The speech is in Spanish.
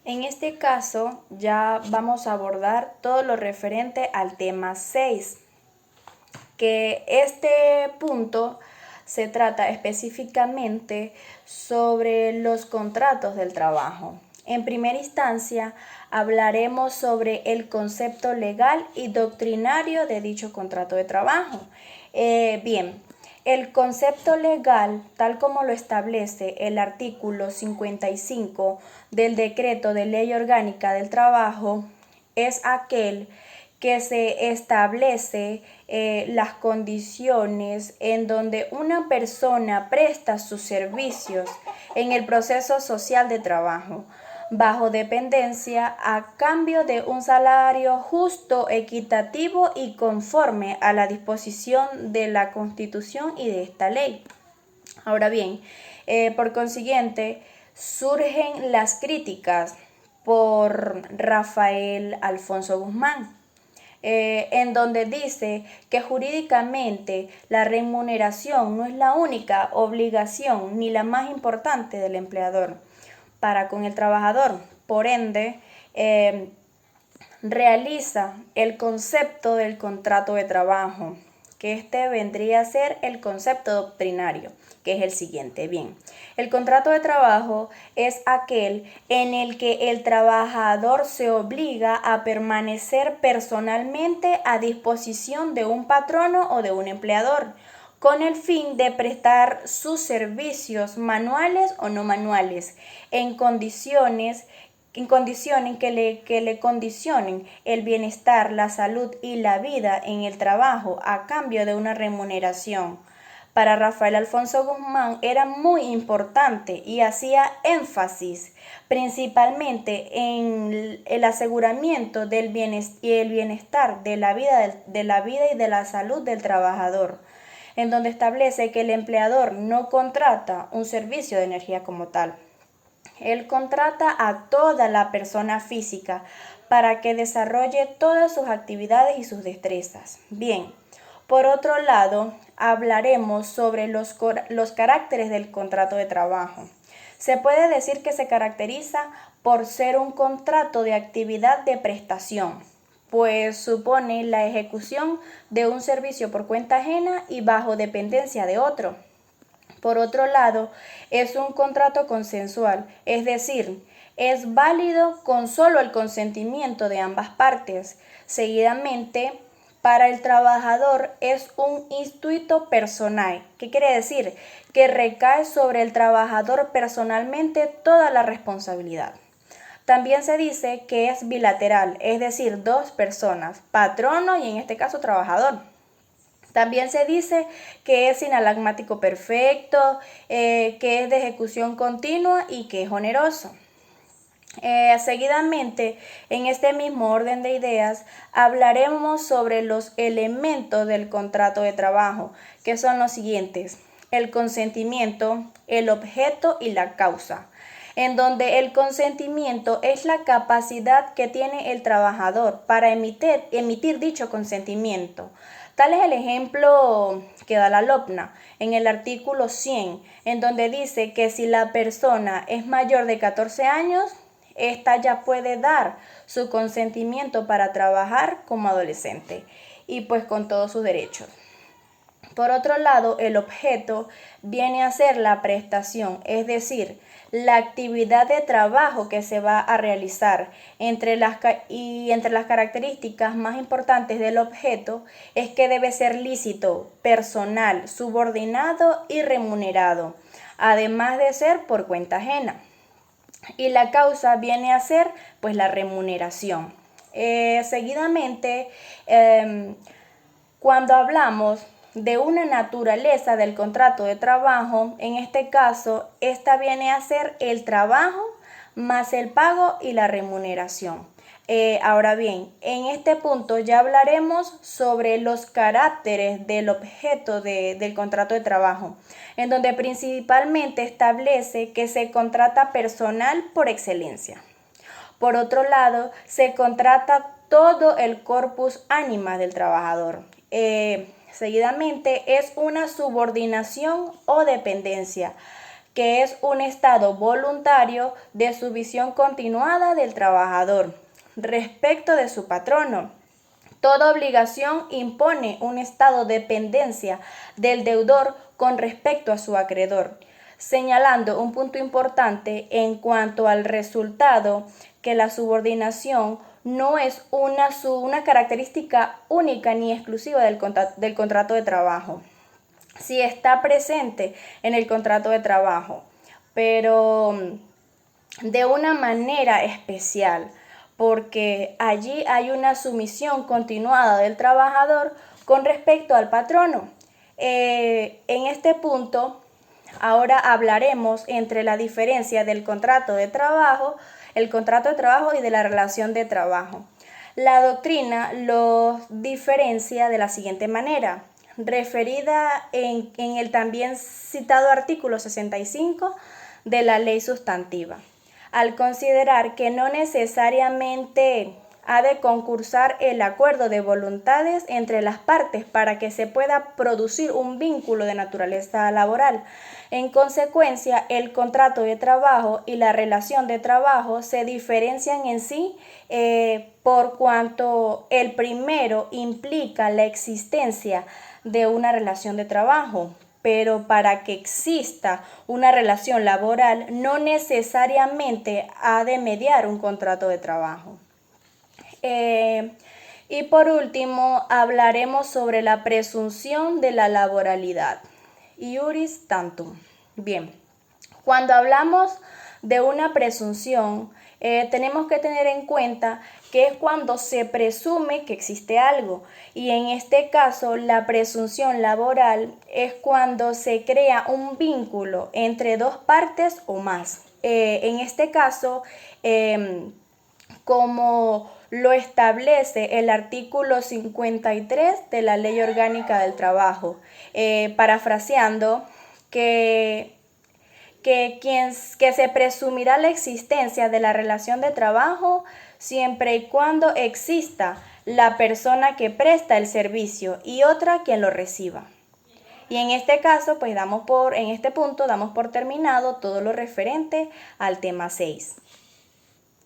En este caso ya vamos a abordar todo lo referente al tema 6, que este punto se trata específicamente sobre los contratos del trabajo. En primera instancia, hablaremos sobre el concepto legal y doctrinario de dicho contrato de trabajo. Bien, el concepto legal, tal como lo establece el artículo 55 del Decreto de Ley Orgánica del Trabajo, es aquel que se establece las condiciones en donde una persona presta sus servicios en el proceso social de trabajo bajo dependencia a cambio de un salario justo, equitativo y conforme a la disposición de la Constitución y de esta ley. Ahora bien, por consiguiente, surgen las críticas por Rafael Alfonso Guzmán, en donde dice que jurídicamente la remuneración no es la única obligación ni la más importante del empleador para con el trabajador. Por ende, realiza el concepto del contrato de trabajo, que este vendría a ser el concepto doctrinario, que es el siguiente. Bien, el contrato de trabajo es aquel en el que el trabajador se obliga a permanecer personalmente a disposición de un patrono o de un empleador, con el fin de prestar sus servicios manuales o no manuales en condiciones que le condicionen el bienestar, la salud y la vida en el trabajo a cambio de una remuneración. Para Rafael Alfonso Guzmán era muy importante y hacía énfasis principalmente en el aseguramiento del bienestar de la vida y de la salud del trabajador, en donde establece que el empleador no contrata un servicio de energía como tal. Él contrata a toda la persona física para que desarrolle todas sus actividades y sus destrezas. Bien, por otro lado, hablaremos sobre los caracteres del contrato de trabajo. Se puede decir que se caracteriza por ser un contrato de actividad de prestación, pues supone la ejecución de un servicio por cuenta ajena y bajo dependencia de otro. Por otro lado, es un contrato consensual, es decir, es válido con solo el consentimiento de ambas partes. Seguidamente, para el trabajador es un instituto personal. ¿Qué quiere decir? Que recae sobre el trabajador personalmente toda la responsabilidad. También se dice que es bilateral, es decir, dos personas, patrono y en este caso trabajador. También se dice que es sinalagmático perfecto, que es de ejecución continua y que es oneroso. Seguidamente, en este mismo orden de ideas, hablaremos sobre los elementos del contrato de trabajo, que son los siguientes: el consentimiento, el objeto y la causa, en donde el consentimiento es la capacidad que tiene el trabajador para emitir dicho consentimiento. Tal es el ejemplo que da la LOPNA en el artículo 100, en donde dice que si la persona es mayor de 14 años, esta ya puede dar su consentimiento para trabajar como adolescente y pues con todos sus derechos. Por otro lado, el objeto viene a ser la prestación, es decir, la actividad de trabajo que se va a realizar. Entre las características más importantes del objeto es que debe ser lícito, personal, subordinado y remunerado, además de ser por cuenta ajena. Y la causa viene a ser pues la remuneración. Seguidamente, cuando hablamos de una naturaleza del contrato de trabajo, en este caso, esta viene a ser el trabajo más el pago y la remuneración. Ahora bien, en este punto ya hablaremos sobre los caracteres del objeto del contrato de trabajo, en donde principalmente establece que se contrata personal por excelencia. Por otro lado, se contrata todo el corpus anima del trabajador. Seguidamente, es una subordinación o dependencia que es un estado voluntario de sumisión continuada del trabajador respecto de su patrono. Toda obligación impone un estado de dependencia del deudor con respecto a su acreedor, señalando un punto importante en cuanto al resultado, que la subordinación no es una característica única ni exclusiva del contrato de trabajo. Sí está presente en el contrato de trabajo, pero de una manera especial, porque allí hay una sumisión continuada del trabajador con respecto al patrono. En este punto, ahora hablaremos entre la diferencia del contrato de trabajo, el contrato de trabajo y de la relación de trabajo. La doctrina los diferencia de la siguiente manera, referida en el también citado artículo 65 de la ley sustantiva, al considerar que no necesariamente ha de concursar el acuerdo de voluntades entre las partes para que se pueda producir un vínculo de naturaleza laboral. En consecuencia, el contrato de trabajo y la relación de trabajo se diferencian en sí por cuanto el primero implica la existencia de una relación de trabajo, pero para que exista una relación laboral no necesariamente ha de mediar un contrato de trabajo. Y por último, hablaremos sobre la presunción de la laboralidad. Iuris tantum. Bien, cuando hablamos de una presunción, tenemos que tener en cuenta que es cuando se presume que existe algo, y en este caso la presunción laboral es cuando se crea un vínculo entre dos partes o más. En este caso, como lo establece el artículo 53 de la Ley Orgánica del Trabajo, parafraseando que se presumirá la existencia de la relación de trabajo siempre y cuando exista la persona que presta el servicio y otra quien lo reciba. Y en este caso, pues en este punto damos por terminado todo lo referente al tema 6.